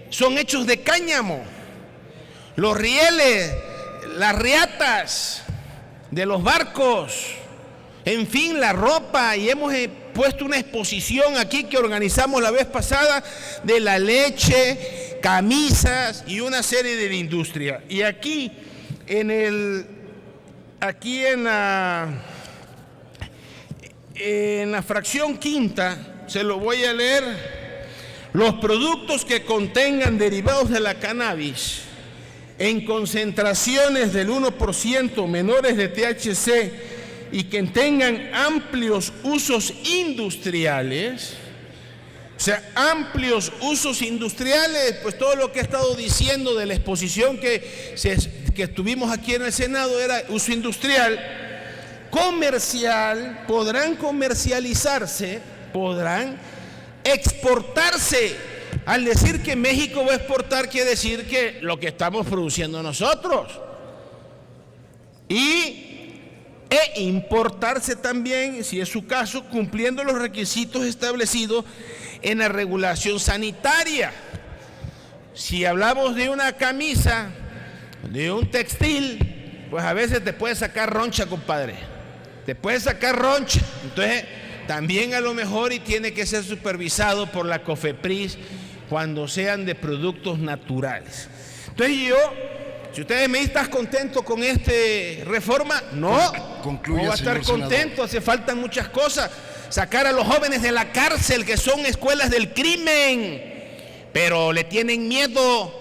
son hechos de cáñamo, los rieles, las riatas de los barcos, en fin, la ropa, y hemos puesto una exposición aquí que organizamos la vez pasada de la leche, camisas y una serie de la industria. Y aquí en la fracción quinta, se lo voy a leer: los productos que contengan derivados de la cannabis en concentraciones del 1% menores de THC y que tengan amplios usos industriales, o sea, amplios usos industriales, pues todo lo que he estado diciendo de la exposición que estuvimos aquí en el Senado era uso industrial, comercial, podrán comercializarse, podrán exportarse. Al decir que México va a exportar, quiere decir que lo que estamos produciendo nosotros. E importarse también, si es su caso, cumpliendo los requisitos establecidos en la regulación sanitaria. Si hablamos de una camisa, de un textil, pues a veces te puede sacar roncha, compadre. Te puede sacar roncha. Entonces, también a lo mejor, y tiene que ser supervisado por la COFEPRIS cuando sean de productos naturales. Entonces si ustedes me dicen, ¿estás contento con esta reforma? No, concluye, no va a estar contento, senador. hace falta muchas cosas. Sacar a los jóvenes de la cárcel, que son escuelas del crimen, pero le tienen miedo,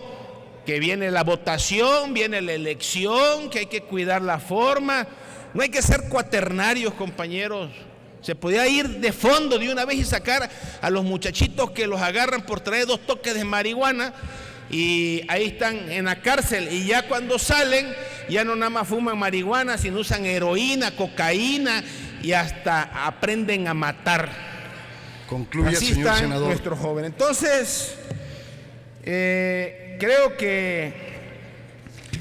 que viene la votación, viene la elección, que hay que cuidar la forma. No hay que ser cuaternarios, compañeros. Se podía ir de fondo de una vez y sacar a los muchachitos que los agarran por traer 2 toques de marihuana y ahí están en la cárcel, y ya cuando salen ya no nada más fuman marihuana, sino usan heroína, cocaína y hasta aprenden a matar. Concluye, así señor están senador. Nuestros jóvenes. Entonces, creo que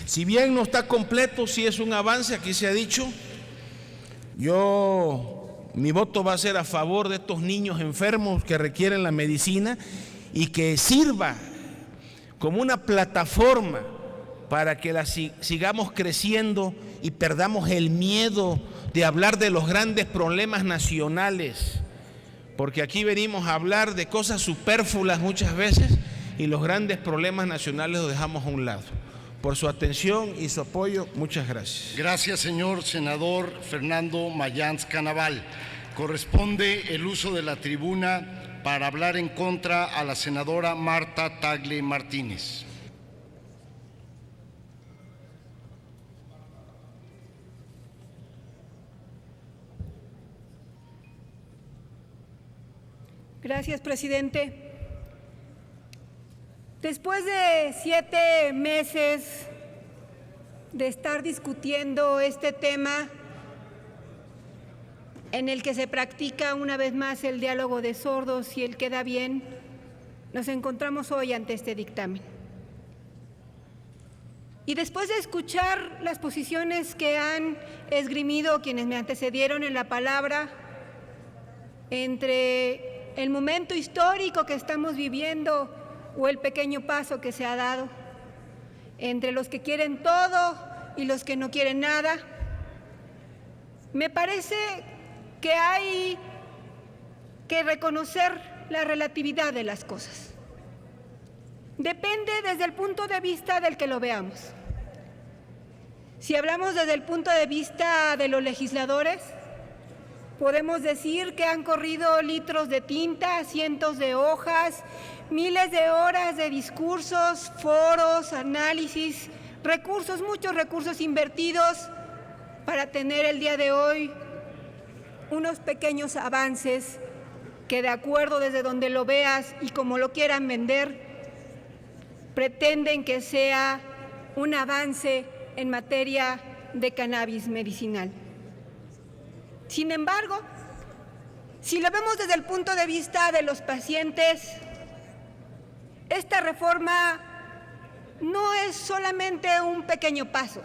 si bien no está completo, sí es un avance, aquí se ha dicho. Mi voto va a ser a favor de estos niños enfermos que requieren la medicina y que sirva como una plataforma para que sigamos creciendo y perdamos el miedo de hablar de los grandes problemas nacionales, porque aquí venimos a hablar de cosas superfluas muchas veces y los grandes problemas nacionales los dejamos a un lado. Por su atención y su apoyo, muchas gracias. Gracias, señor senador Fernando Mayans Canaval. Corresponde el uso de la tribuna para hablar en contra a la senadora Marta Tagle Martínez. Gracias, presidente. Después de 7 meses de estar discutiendo este tema, en el que se practica una vez más el diálogo de sordos y el queda bien, nos encontramos hoy ante este dictamen. Y después de escuchar las posiciones que han esgrimido quienes me antecedieron en la palabra, entre el momento histórico que estamos viviendo o el pequeño paso que se ha dado, entre los que quieren todo y los que no quieren nada, me parece que hay que reconocer la relatividad de las cosas. Depende desde el punto de vista del que lo veamos. Si hablamos desde el punto de vista de los legisladores, podemos decir que han corrido litros de tinta, cientos de hojas, miles de horas de discursos, foros, análisis, recursos, muchos recursos invertidos para tener el día de hoy unos pequeños avances que, de acuerdo desde donde lo veas y como lo quieran vender, pretenden que sea un avance en materia de cannabis medicinal. Sin embargo, si lo vemos desde el punto de vista de los pacientes, esta reforma no es solamente un pequeño paso,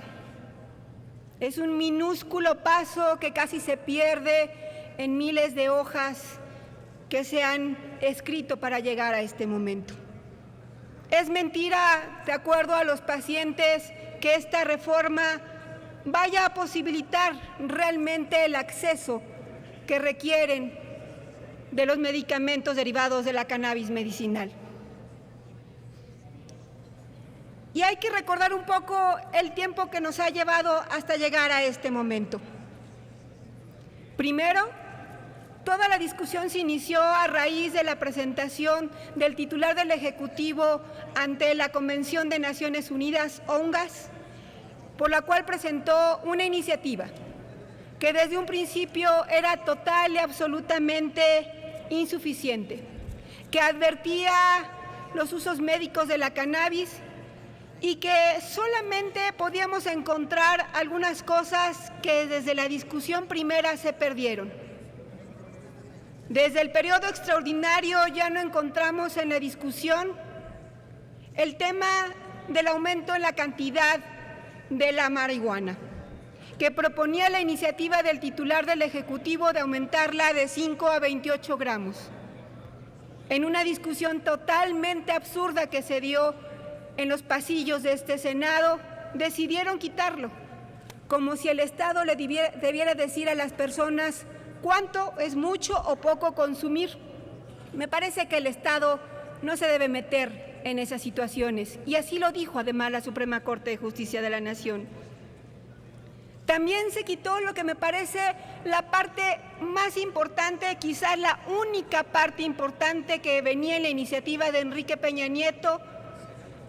es un minúsculo paso que casi se pierde en miles de hojas que se han escrito para llegar a este momento. Es mentira, de acuerdo a los pacientes, que esta reforma vaya a posibilitar realmente el acceso que requieren de los medicamentos derivados de la cannabis medicinal. Y hay que recordar un poco el tiempo que nos ha llevado hasta llegar a este momento. Primero, toda la discusión se inició a raíz de la presentación del titular del Ejecutivo ante la Convención de Naciones Unidas, ONGAS, por la cual presentó una iniciativa que desde un principio era total y absolutamente insuficiente, que advertía los usos médicos de la cannabis y que solamente podíamos encontrar algunas cosas que desde la discusión primera se perdieron. Desde el periodo extraordinario ya no encontramos en la discusión el tema del aumento en la cantidad de la marihuana, que proponía la iniciativa del titular del Ejecutivo de aumentarla de 5 a 28 gramos. En una discusión totalmente absurda que se dio en los pasillos de este Senado, decidieron quitarlo, como si el Estado le debiera decir a las personas cuánto es mucho o poco consumir. Me parece que el Estado no se debe meter en esas situaciones, y así lo dijo además la Suprema Corte de Justicia de la Nación. También se quitó lo que me parece la parte más importante, quizás la única parte importante que venía en la iniciativa de Enrique Peña Nieto,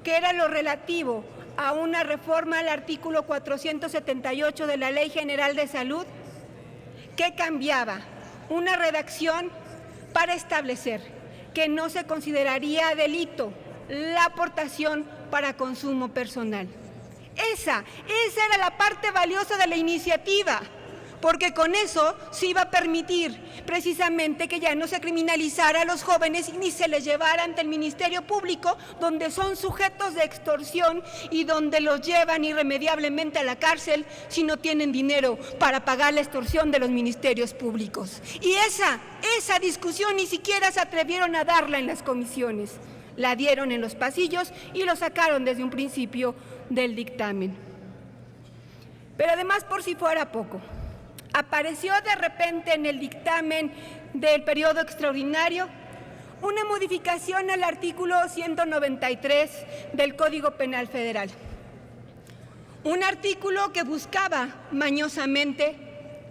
que era lo relativo a una reforma al artículo 478 de la Ley General de Salud, que cambiaba una redacción para establecer que no se consideraría delito la aportación para consumo personal. Esa era la parte valiosa de la iniciativa, porque con eso se iba a permitir precisamente que ya no se criminalizara a los jóvenes ni se les llevara ante el Ministerio Público, donde son sujetos de extorsión y donde los llevan irremediablemente a la cárcel si no tienen dinero para pagar la extorsión de los ministerios públicos. Y esa discusión ni siquiera se atrevieron a darla en las comisiones. La dieron en los pasillos y lo sacaron desde un principio del dictamen. Pero además, por si fuera poco, apareció de repente en el dictamen del periodo extraordinario una modificación al artículo 193 del Código Penal Federal. Un artículo que buscaba mañosamente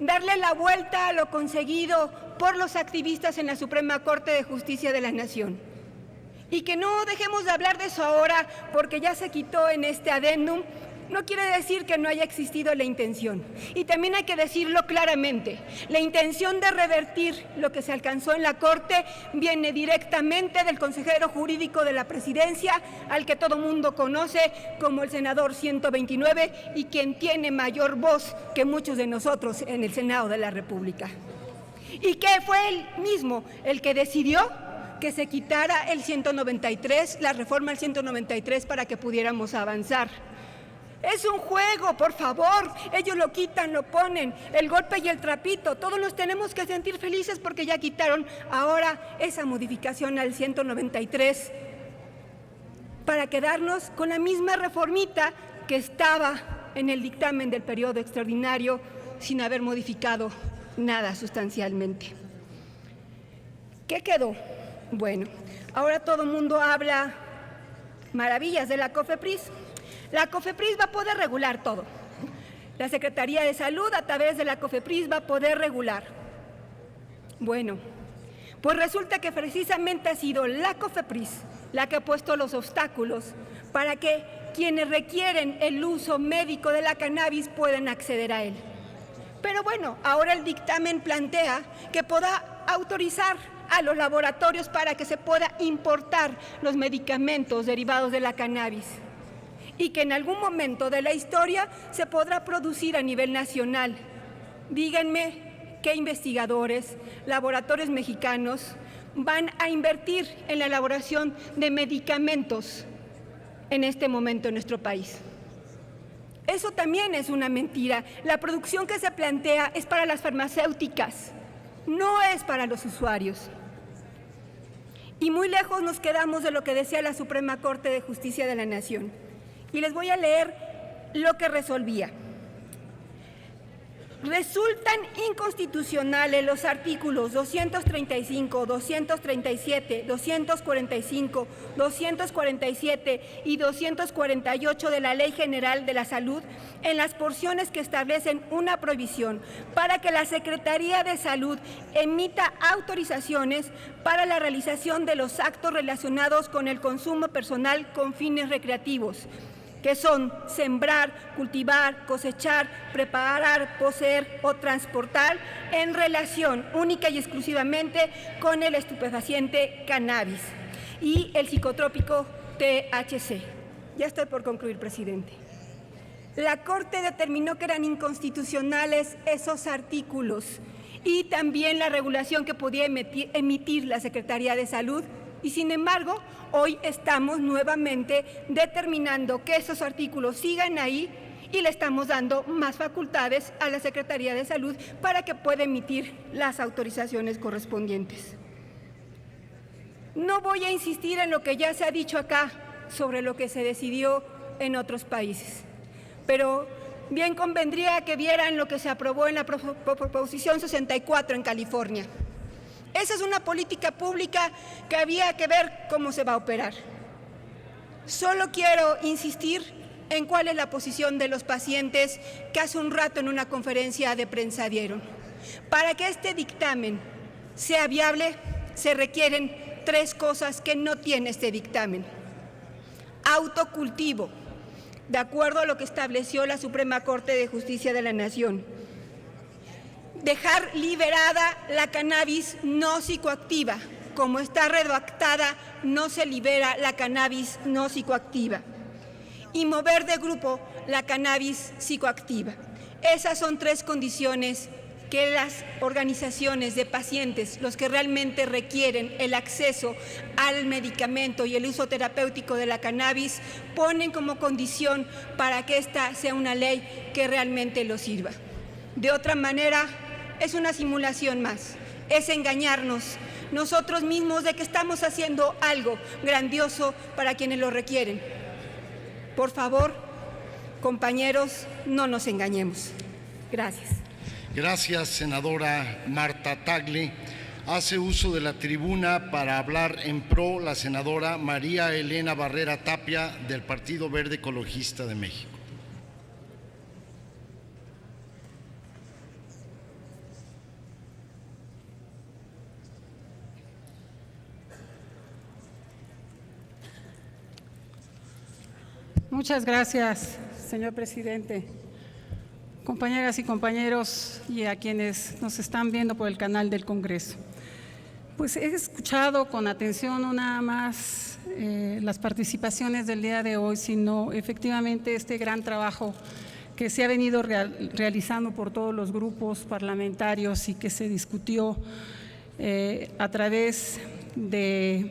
darle la vuelta a lo conseguido por los activistas en la Suprema Corte de Justicia de la Nación. Y que no dejemos de hablar de eso ahora porque ya se quitó en este adendum, no quiere decir que no haya existido la intención. Y también hay que decirlo claramente, la intención de revertir lo que se alcanzó en la Corte viene directamente del consejero jurídico de la Presidencia, al que todo mundo conoce como el senador 129 y quien tiene mayor voz que muchos de nosotros en el Senado de la República. Y que fue él mismo el que decidió que se quitara el 193, la reforma al 193 para que pudiéramos avanzar. Es un juego, por favor, ellos lo quitan, lo ponen, el golpe y el trapito, todos nos tenemos que sentir felices porque ya quitaron ahora esa modificación al 193 para quedarnos con la misma reformita que estaba en el dictamen del periodo extraordinario sin haber modificado nada sustancialmente. ¿Qué quedó? Bueno, ahora todo el mundo habla maravillas de la COFEPRIS. La COFEPRIS va a poder regular todo. La Secretaría de Salud a través de la COFEPRIS va a poder regular. Bueno, pues resulta que precisamente ha sido la COFEPRIS la que ha puesto los obstáculos para que quienes requieren el uso médico de la cannabis puedan acceder a él. Pero bueno, ahora el dictamen plantea que pueda autorizar a los laboratorios para que se pueda importar los medicamentos derivados de la cannabis y que en algún momento de la historia se podrá producir a nivel nacional. Díganme qué investigadores, laboratorios mexicanos van a invertir en la elaboración de medicamentos en este momento en nuestro país. Eso también es una mentira. La producción que se plantea es para las farmacéuticas, no es para los usuarios. Y muy lejos nos quedamos de lo que decía la Suprema Corte de Justicia de la Nación. Y les voy a leer lo que resolvía. Resultan inconstitucionales los artículos 235, 237, 245, 247 y 248 de la Ley General de la Salud en las porciones que establecen una prohibición para que la Secretaría de Salud emita autorizaciones para la realización de los actos relacionados con el consumo personal con fines recreativos, que son sembrar, cultivar, cosechar, preparar, poseer o transportar en relación única y exclusivamente con el estupefaciente cannabis y el psicotrópico THC. Ya estoy por concluir, presidente. La Corte determinó que eran inconstitucionales esos artículos y también la regulación que podía emitir la Secretaría de Salud. Y sin embargo, hoy estamos nuevamente determinando que esos artículos sigan ahí y le estamos dando más facultades a la Secretaría de Salud para que pueda emitir las autorizaciones correspondientes. No voy a insistir en lo que ya se ha dicho acá sobre lo que se decidió en otros países, pero bien convendría que vieran lo que se aprobó en la Proposición 64 en California. Esa es una política pública que había que ver cómo se va a operar. Solo quiero insistir en cuál es la posición de los pacientes que hace un rato en una conferencia de prensa dieron. Para que este dictamen sea viable, se requieren 3 cosas que no tiene este dictamen. Autocultivo, de acuerdo a lo que estableció la Suprema Corte de Justicia de la Nación. Dejar liberada la cannabis no psicoactiva. Como está redactada, no se libera la cannabis no psicoactiva. Y mover de grupo la cannabis psicoactiva. Esas son 3 condiciones que las organizaciones de pacientes, los que realmente requieren el acceso al medicamento y el uso terapéutico de la cannabis, ponen como condición para que esta sea una ley que realmente los sirva. De otra manera, es una simulación más, es engañarnos nosotros mismos de que estamos haciendo algo grandioso para quienes lo requieren. Por favor, compañeros, no nos engañemos. Gracias. Gracias, senadora Marta Tagle. Hace uso de la tribuna para hablar en pro la senadora María Elena Barrera Tapia del Partido Verde Ecologista de México. Muchas gracias, señor presidente. Compañeras y compañeros y a quienes nos están viendo por el canal del Congreso. Pues he escuchado con atención no nada más las participaciones del día de hoy, sino efectivamente este gran trabajo que se ha venido realizando por todos los grupos parlamentarios y que se discutió a través de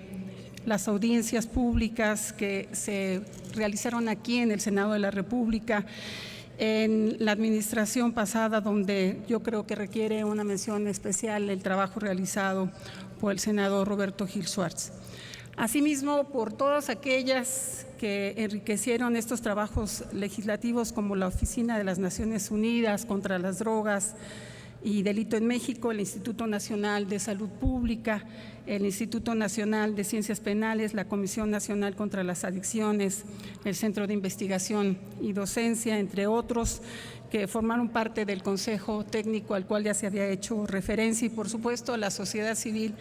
las audiencias públicas que se realizaron aquí en el Senado de la República, en la administración pasada, donde yo creo que requiere una mención especial el trabajo realizado por el senador Roberto Gil Schwartz. Asimismo, por todas aquellas que enriquecieron estos trabajos legislativos, como la Oficina de las Naciones Unidas contra las Drogas y Delito en México, el Instituto Nacional de Salud Pública, el Instituto Nacional de Ciencias Penales, la Comisión Nacional contra las Adicciones, el Centro de Investigación y Docencia, entre otros, que formaron parte del Consejo Técnico al cual ya se había hecho referencia, y por supuesto a la sociedad civil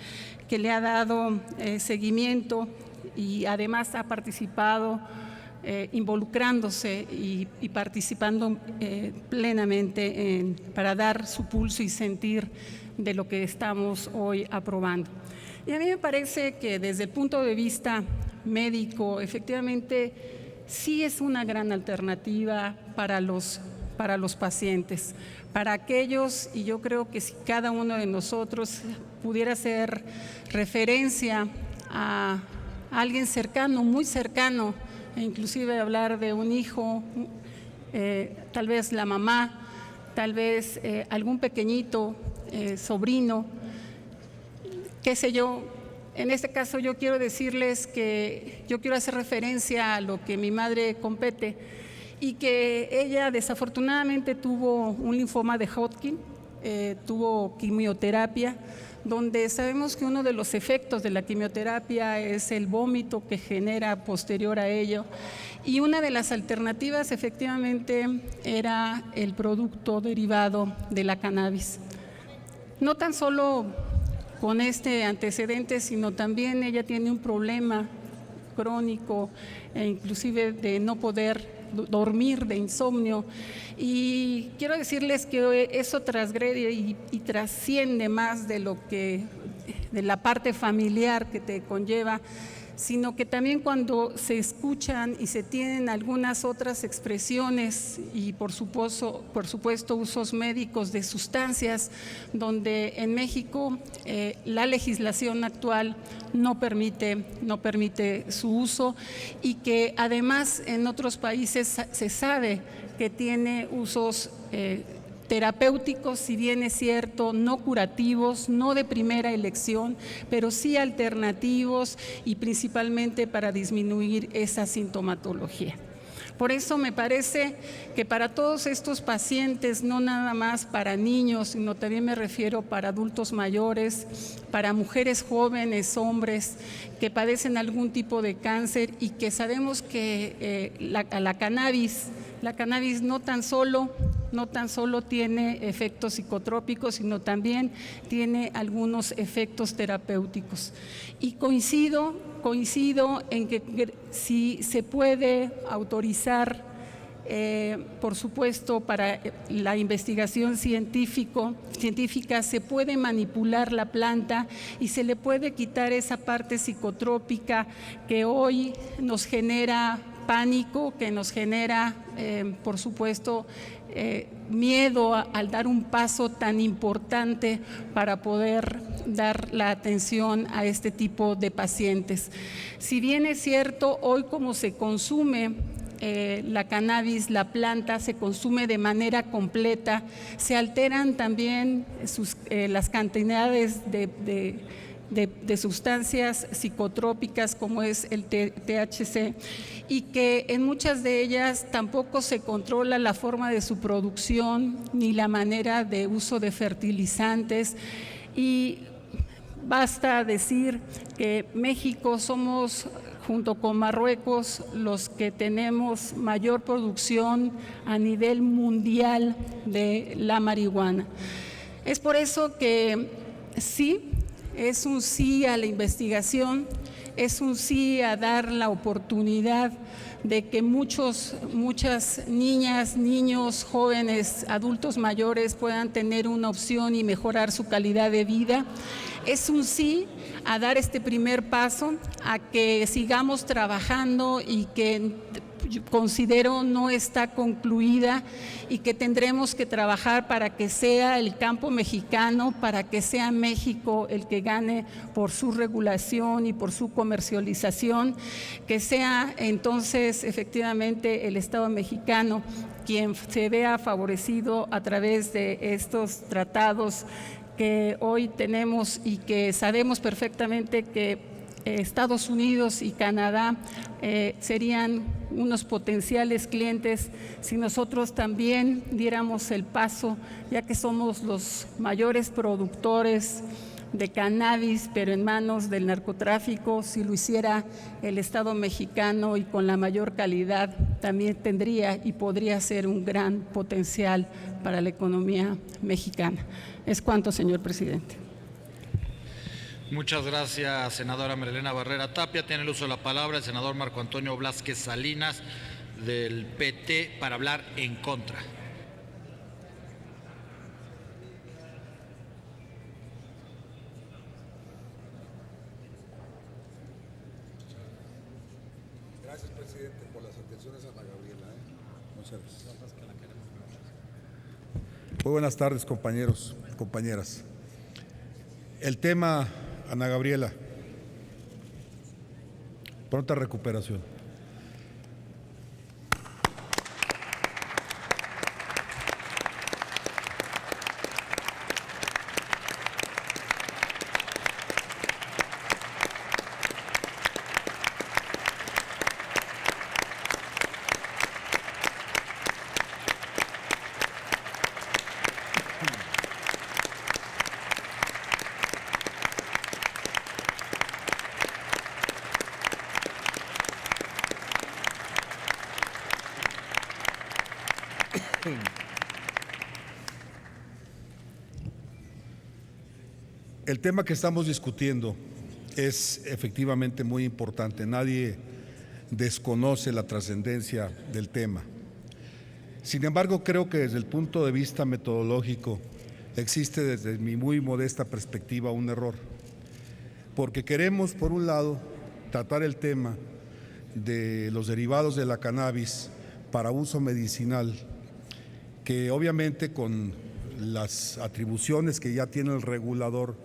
que le ha dado seguimiento y además ha participado involucrándose y participando plenamente para dar su pulso y sentir de lo que estamos hoy aprobando. Y a mí me parece que desde el punto de vista médico, efectivamente, sí es una gran alternativa para los pacientes, para aquellos, y yo creo que si cada uno de nosotros pudiera hacer referencia a alguien cercano, muy cercano, e inclusive hablar de un hijo, tal vez la mamá, tal vez algún pequeñito, sobrino, qué sé yo, En este caso yo quiero decirles que yo quiero hacer referencia a lo que mi madre compete y que ella desafortunadamente tuvo un linfoma de Hodgkin, tuvo quimioterapia, donde sabemos que uno de los efectos de la quimioterapia es el vómito que genera posterior a ello, y una de las alternativas efectivamente era el producto derivado de la cannabis. No tan solo con este antecedente, sino también ella tiene un problema crónico e inclusive de no poder dormir, de insomnio, y quiero decirles que eso transgrede y trasciende más de lo que de la parte familiar que te conlleva, sino que también cuando se escuchan y se tienen algunas otras expresiones y por supuesto usos médicos de sustancias, donde en México la legislación actual no permite su uso, y que además en otros países se sabe que tiene usos terapéuticos, si bien es cierto, no curativos, no de primera elección, pero sí alternativos y principalmente para disminuir esa sintomatología. Por eso me parece que para todos estos pacientes, no nada más para niños, sino también me refiero para adultos mayores, para mujeres jóvenes, hombres que padecen algún tipo de cáncer, y que sabemos que la cannabis no tan solo tiene efectos psicotrópicos, sino también tiene algunos efectos terapéuticos. Y coincido en que si se puede autorizar, por supuesto, para la investigación científica se puede manipular la planta y se le puede quitar esa parte psicotrópica que hoy nos genera pánico, que nos genera, por supuesto, miedo al dar un paso tan importante para poder dar la atención a este tipo de pacientes. Si bien es cierto, hoy como se consume la cannabis, la planta se consume de manera completa, se alteran también las cantidades de sustancias psicotrópicas como es el THC, y que en muchas de ellas tampoco se controla la forma de su producción ni la manera de uso de fertilizantes. Y basta decir que México somos, junto con Marruecos, los que tenemos mayor producción a nivel mundial de la marihuana. Es por eso que sí, es un sí a la investigación, es un sí a dar la oportunidad de que muchas niñas, niños, jóvenes, adultos mayores puedan tener una opción y mejorar su calidad de vida. Es un sí a dar este primer paso, a que sigamos trabajando y que considero no está concluida, y que tendremos que trabajar para que sea el campo mexicano, para que sea México el que gane por su regulación y por su comercialización, que sea entonces efectivamente el Estado mexicano quien se vea favorecido a través de estos tratados que hoy tenemos, y que sabemos perfectamente que Estados Unidos y Canadá serían unos potenciales clientes si nosotros también diéramos el paso, ya que somos los mayores productores de cannabis, pero en manos del narcotráfico. Si lo hiciera el Estado mexicano y con la mayor calidad, también tendría y podría ser un gran potencial para la economía mexicana. Es cuanto, señor presidente. Muchas gracias, senadora María Elena Barrera Tapia. Tiene el uso de la palabra el senador Marco Antonio Blázquez Salinas, del PT, para hablar en contra. Gracias, presidente, por las atenciones a Ana Gabriela. Muchas gracias. Muy buenas tardes, compañeros, compañeras. El tema, Ana Gabriela, pronta recuperación. El tema que estamos discutiendo es efectivamente muy importante. Nadie desconoce la trascendencia del tema. Sin embargo, creo que desde el punto de vista metodológico existe, desde mi muy modesta perspectiva, un error. Porque queremos, por un lado, tratar el tema de los derivados de la cannabis para uso medicinal, que obviamente con las atribuciones que ya tiene el regulador,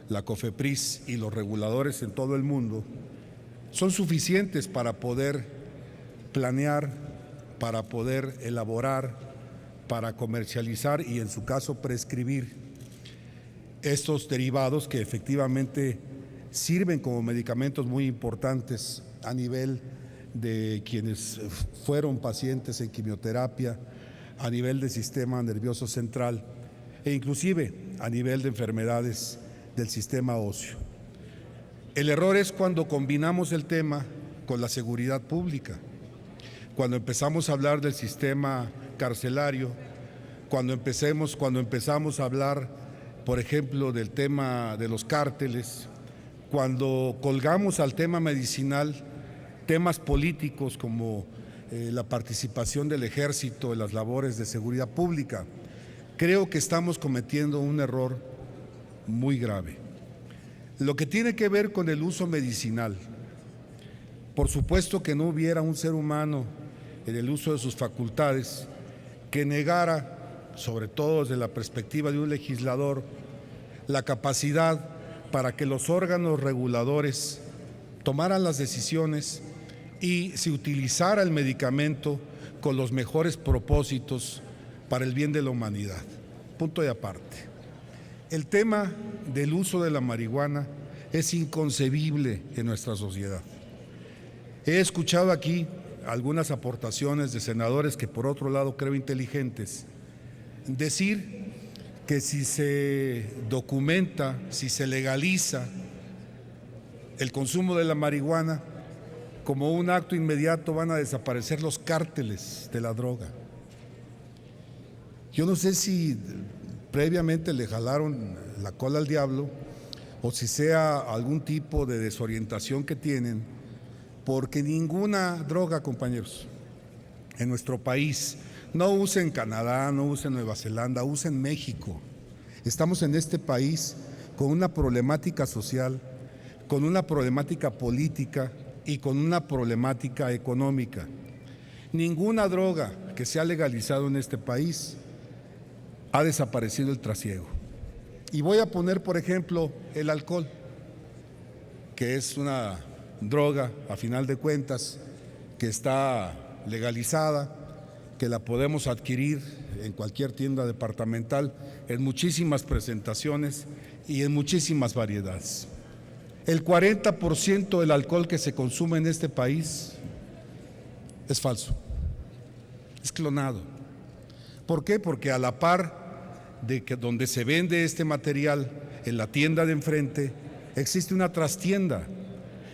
la COFEPRIS y los reguladores en todo el mundo, son suficientes para poder planear, para poder elaborar, para comercializar y en su caso prescribir estos derivados que efectivamente sirven como medicamentos muy importantes a nivel de quienes fueron pacientes en quimioterapia, a nivel del sistema nervioso central e inclusive a nivel de enfermedades del sistema óseo. El error es cuando combinamos el tema con la seguridad pública, cuando empezamos a hablar del sistema carcelario, cuando empezamos a hablar, por ejemplo, del tema de los cárteles, cuando colgamos al tema medicinal temas políticos como la participación del ejército en las labores de seguridad pública. Creo que estamos cometiendo un error muy grave. Lo que tiene que ver con el uso medicinal, por supuesto que no hubiera un ser humano en el uso de sus facultades que negara, sobre todo desde la perspectiva de un legislador, la capacidad para que los órganos reguladores tomaran las decisiones y se utilizara el medicamento con los mejores propósitos para el bien de la humanidad. Punto y aparte. El tema del uso de la marihuana es inconcebible en nuestra sociedad. He escuchado aquí algunas aportaciones de senadores que por otro lado creo inteligentes, decir que si se documenta, si se legaliza el consumo de la marihuana, como un acto inmediato van a desaparecer los cárteles de la droga. Yo no sé si previamente le jalaron la cola al diablo o si sea algún tipo de desorientación que tienen, porque ninguna droga, compañeros, en nuestro país, no usa en Canadá, no usa en Nueva Zelanda, usa en México. Estamos en este país con una problemática social, con una problemática política y con una problemática económica. Ninguna droga que se ha legalizado en este país ha desaparecido el trasiego. Y voy a poner, por ejemplo, el alcohol, que es una droga, a final de cuentas, que está legalizada, que la podemos adquirir en cualquier tienda departamental, en muchísimas presentaciones y en muchísimas variedades. El 40% del alcohol que se consume en este país es falso, es clonado. ¿Por qué? Porque a la par de que donde se vende este material, en la tienda de enfrente, existe una trastienda.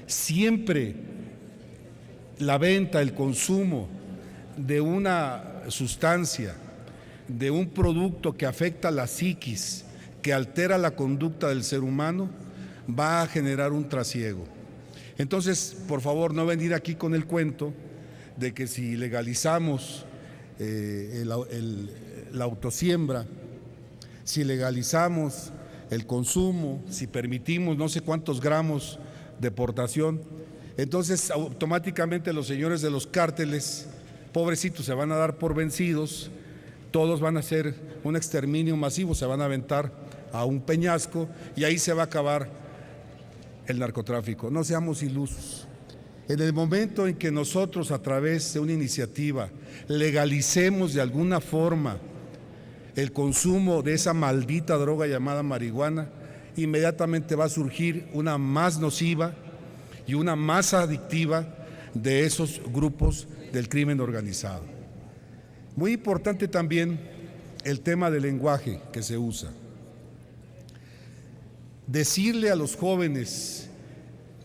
Siempre la venta, el consumo de una sustancia, de un producto que afecta la psiquis, que altera la conducta del ser humano, va a generar un trasiego. Entonces, por favor, no venir aquí con el cuento de que si legalizamos la autosiembra, si legalizamos el consumo, si permitimos no sé cuántos gramos de portación, entonces automáticamente los señores de los cárteles, pobrecitos, se van a dar por vencidos, todos van a hacer un exterminio masivo, se van a aventar a un peñasco y ahí se va a acabar el narcotráfico. No seamos ilusos. En el momento en que nosotros, a través de una iniciativa, legalicemos de alguna forma el consumo de esa maldita droga llamada marihuana, inmediatamente va a surgir una más nociva y una más adictiva de esos grupos del crimen organizado. Muy importante también el tema del lenguaje que se usa. Decirle a los jóvenes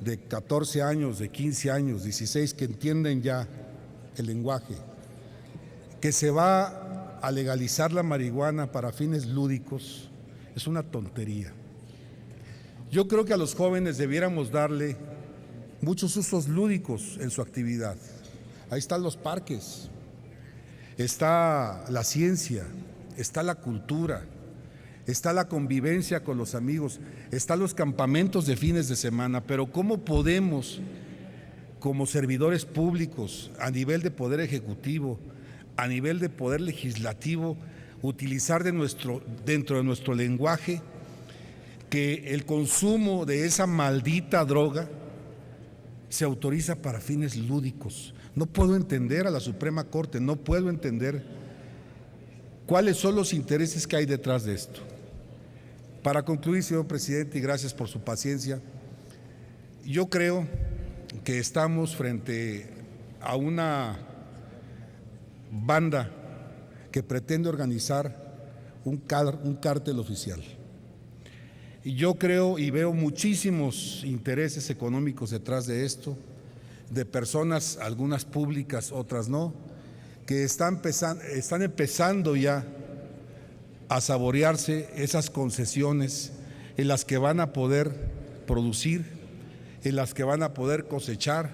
de 14 años, de 15 años, 16, que entienden ya el lenguaje, que se va a legalizar la marihuana para fines lúdicos es una tontería. Yo creo que a los jóvenes debiéramos darle muchos usos lúdicos en su actividad. Ahí están los parques, está la ciencia, está la cultura, está la convivencia con los amigos, están los campamentos de fines de semana, pero ¿cómo podemos, como servidores públicos, a nivel de poder ejecutivo, a nivel de poder legislativo, utilizar dentro de nuestro lenguaje que el consumo de esa maldita droga se autoriza para fines lúdicos? No puedo entender a la Suprema Corte, no puedo entender cuáles son los intereses que hay detrás de esto. Para concluir, señor presidente, y gracias por su paciencia, yo creo que estamos frente a una banda que pretende organizar un cártel oficial. Y yo creo y veo muchísimos intereses económicos detrás de esto, de personas, algunas públicas, otras no, que están empezando ya a saborearse esas concesiones en las que van a poder producir, en las que van a poder cosechar,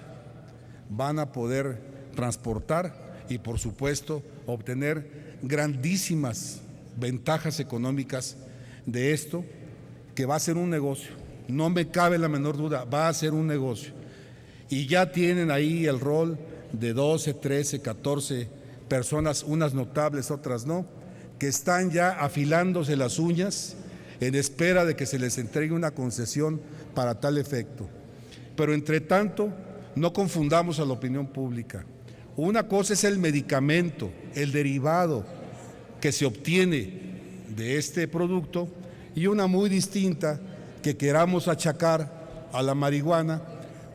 van a poder transportar y, por supuesto, obtener grandísimas ventajas económicas de esto, que va a ser un negocio. No me cabe la menor duda, va a ser un negocio. Y ya tienen ahí el rol de 12, 13, 14 personas, unas notables, otras no, que están ya afilándose las uñas en espera de que se les entregue una concesión para tal efecto. Pero entre tanto, no confundamos a la opinión pública. Una cosa es el medicamento, el derivado que se obtiene de este producto, y una muy distinta que queramos achacar a la marihuana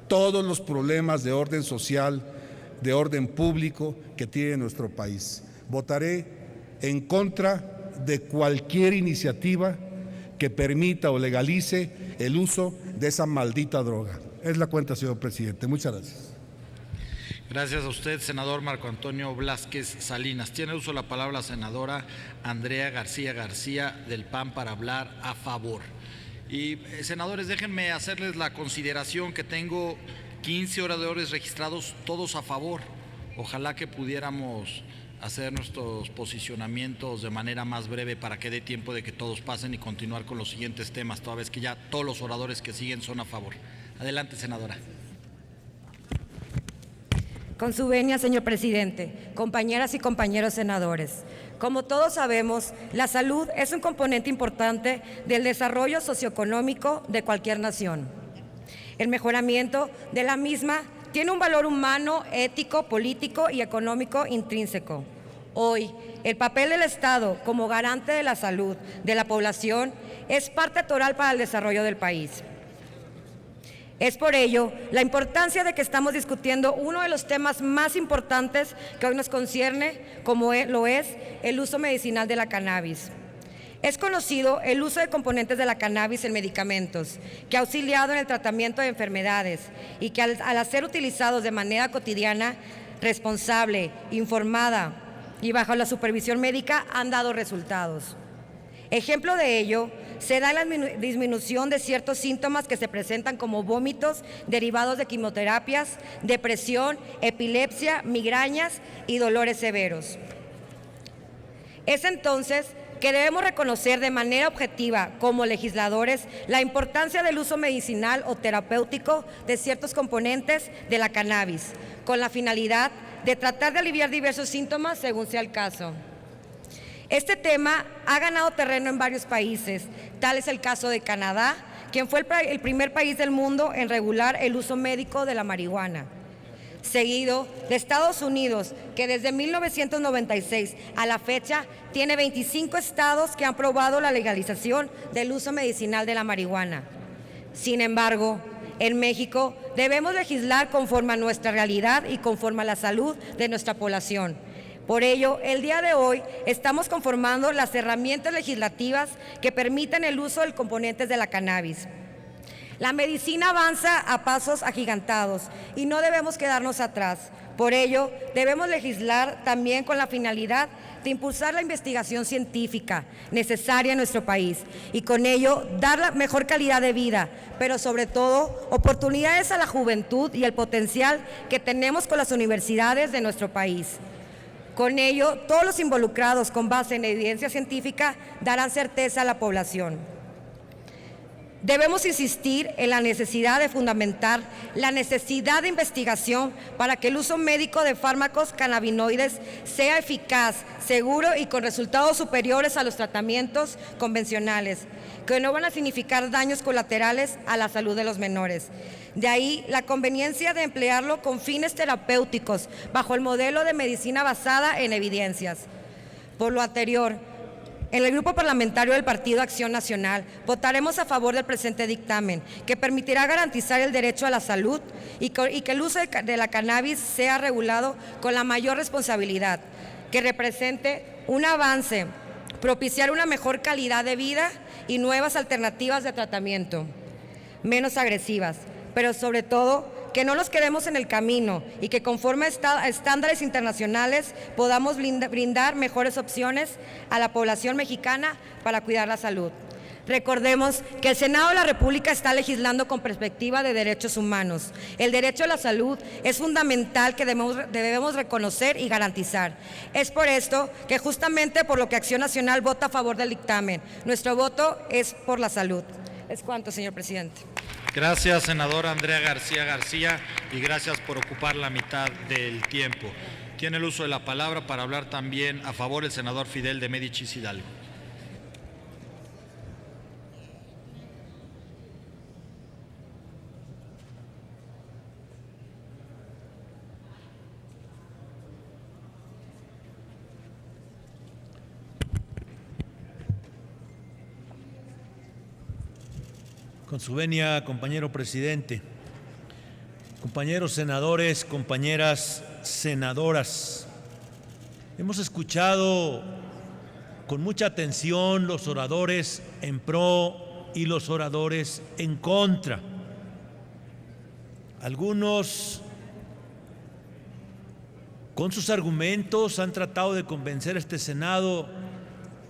todos los problemas de orden social, de orden público que tiene nuestro país. Votaré en contra de cualquier iniciativa que permita o legalice el uso de esa maldita droga. Es la cuenta, señor presidente. Muchas gracias. Gracias a usted, senador Marco Antonio Blázquez Salinas. Tiene uso la palabra la senadora Andrea García García del PAN para hablar a favor. Y senadores, déjenme hacerles la consideración que tengo 15 oradores registrados, todos a favor. Ojalá que pudiéramos hacer nuestros posicionamientos de manera más breve para que dé tiempo de que todos pasen y continuar con los siguientes temas, toda vez que ya todos los oradores que siguen son a favor. Adelante, senadora. Con su venia, señor presidente, compañeras y compañeros senadores, como todos sabemos, la salud es un componente importante del desarrollo socioeconómico de cualquier nación. El mejoramiento de la misma tiene un valor humano, ético, político y económico intrínseco. Hoy, el papel del Estado como garante de la salud de la población es parte total para el desarrollo del país. Es por ello la importancia de que estamos discutiendo uno de los temas más importantes que hoy nos concierne, como lo es el uso medicinal de la cannabis. Es conocido el uso de componentes de la cannabis en medicamentos, que ha auxiliado en el tratamiento de enfermedades y que al ser utilizados de manera cotidiana, responsable, informada y bajo la supervisión médica han dado resultados. Ejemplo de ello se da en la disminución de ciertos síntomas que se presentan como vómitos derivados de quimioterapias, depresión, epilepsia, migrañas y dolores severos. Es entonces que debemos reconocer de manera objetiva como legisladores la importancia del uso medicinal o terapéutico de ciertos componentes de la cannabis, con la finalidad de tratar de aliviar diversos síntomas según sea el caso. Este tema ha ganado terreno en varios países, tal es el caso de Canadá, quien fue el primer país del mundo en regular el uso médico de la marihuana. Seguido de Estados Unidos, que desde 1996 a la fecha tiene 25 estados que han aprobado la legalización del uso medicinal de la marihuana. Sin embargo, en México debemos legislar conforme a nuestra realidad y conforme a la salud de nuestra población. Por ello, el día de hoy estamos conformando las herramientas legislativas que permitan el uso de componentes de la cannabis. La medicina avanza a pasos agigantados y no debemos quedarnos atrás. Por ello, debemos legislar también con la finalidad de impulsar la investigación científica necesaria en nuestro país y con ello dar la mejor calidad de vida, pero sobre todo oportunidades a la juventud y el potencial que tenemos con las universidades de nuestro país. Con ello, todos los involucrados con base en evidencia científica darán certeza a la población. Debemos insistir en la necesidad de fundamentar la necesidad de investigación para que el uso médico de fármacos cannabinoides sea eficaz, seguro y con resultados superiores a los tratamientos convencionales, que no van a significar daños colaterales a la salud de los menores. De ahí la conveniencia de emplearlo con fines terapéuticos bajo el modelo de medicina basada en evidencias. Por lo anterior, en el Grupo Parlamentario del Partido Acción Nacional votaremos a favor del presente dictamen, que permitirá garantizar el derecho a la salud y que el uso de la cannabis sea regulado con la mayor responsabilidad, que represente un avance, propiciar una mejor calidad de vida y nuevas alternativas de tratamiento, menos agresivas, pero sobre todo que no nos quedemos en el camino y que conforme a estándares internacionales podamos brindar mejores opciones a la población mexicana para cuidar la salud. Recordemos que el Senado de la República está legislando con perspectiva de derechos humanos. El derecho a la salud es fundamental que debemos reconocer y garantizar. Es por esto que justamente por lo que Acción Nacional vota a favor del dictamen. Nuestro voto es por la salud. Es cuanto, señor presidente. Gracias, senadora Andrea García García, y gracias por ocupar la mitad del tiempo. Tiene el uso de la palabra para hablar también a favor el senador Fidel de Médicis Hidalgo. Con su venia, compañero presidente, compañeros senadores, compañeras senadoras, hemos escuchado con mucha atención los oradores en pro y los oradores en contra. Algunos, con sus argumentos, han tratado de convencer a este Senado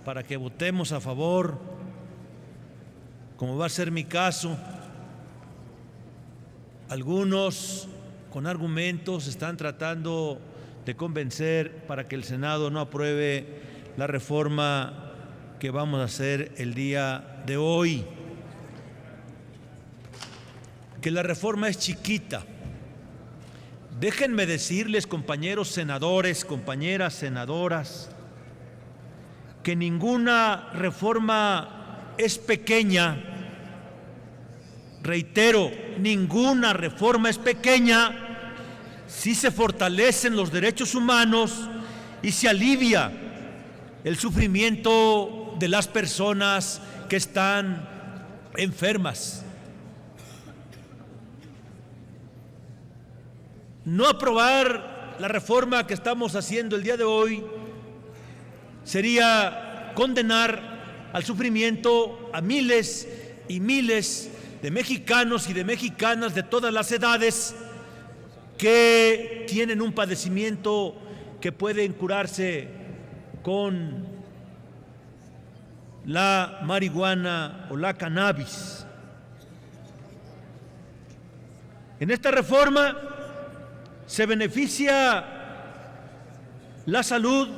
para que votemos a favor, como va a ser mi caso. Algunos con argumentos están tratando de convencer para que el Senado no apruebe la reforma que vamos a hacer el día de hoy. Que la reforma es chiquita. Déjenme decirles, compañeros senadores, compañeras senadoras, que ninguna reforma es pequeña. Reitero, ninguna reforma es pequeña si se fortalecen los derechos humanos y se alivia el sufrimiento de las personas que están enfermas. No aprobar la reforma que estamos haciendo el día de hoy sería condenar al sufrimiento a miles y miles de mexicanos y de mexicanas de todas las edades que tienen un padecimiento que pueden curarse con la marihuana o la cannabis. En esta reforma se beneficia la salud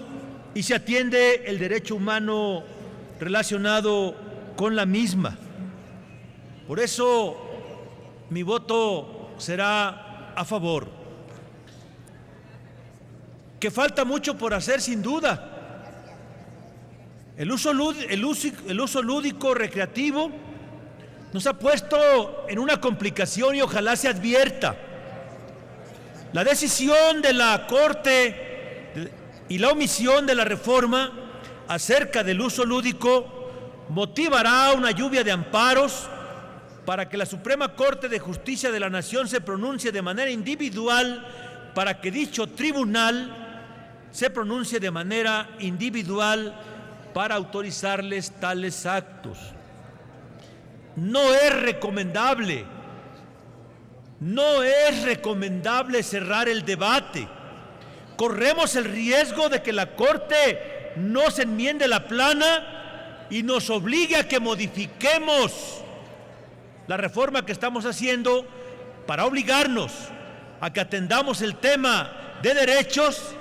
y se atiende el derecho humano relacionado con la misma. Por eso mi voto será a favor. Que falta mucho por hacer, sin duda. El uso lúdico recreativo nos ha puesto en una complicación y ojalá se advierta. La decisión de la Corte y la omisión de la reforma acerca del uso lúdico motivará una lluvia de amparos para que la Suprema Corte de Justicia de la Nación se pronuncie de manera individual, para que dicho tribunal se pronuncie de manera individual para autorizarles tales actos. no es recomendable. No es recomendable cerrar el debate. Corremos el riesgo de que la Corte nos enmiende la plana y nos obligue a que modifiquemos la reforma que estamos haciendo para obligarnos a que atendamos el tema de derechos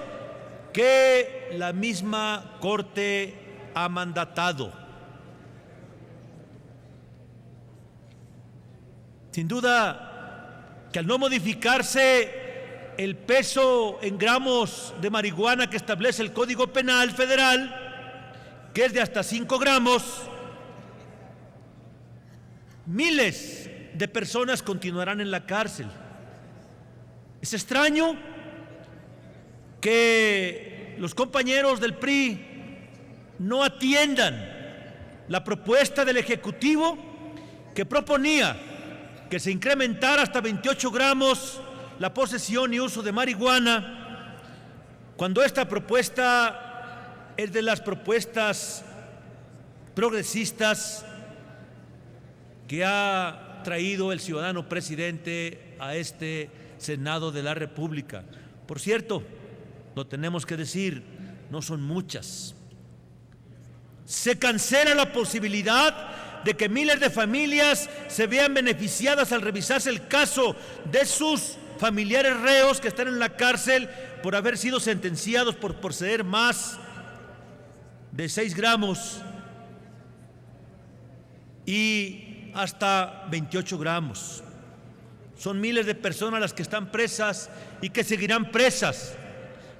que la misma Corte ha mandatado. Sin duda que al no modificarse el peso en gramos de marihuana que establece el Código Penal Federal, que es de hasta 5 gramos, miles de personas continuarán en la cárcel. Es extraño que los compañeros del PRI no atiendan la propuesta del Ejecutivo que proponía que se incrementara hasta 28 gramos la posesión y uso de marihuana, cuando esta propuesta es de las propuestas progresistas que ha traído el ciudadano presidente a este Senado de la República. Por cierto, lo tenemos que decir, no son muchas. Se cancela la posibilidad de que miles de familias se vean beneficiadas al revisarse el caso de sus familiares reos que están en la cárcel por haber sido sentenciados por poseer más de 6 gramos y hasta 28 gramos. Son miles de personas las que están presas y que seguirán presas,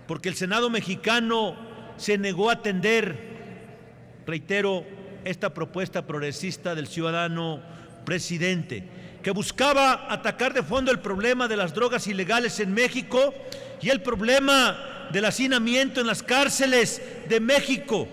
porque el Senado mexicano se negó a atender, reitero, esta propuesta progresista del ciudadano presidente, que buscaba atacar de fondo el problema de las drogas ilegales en México y el problema del hacinamiento en las cárceles de México,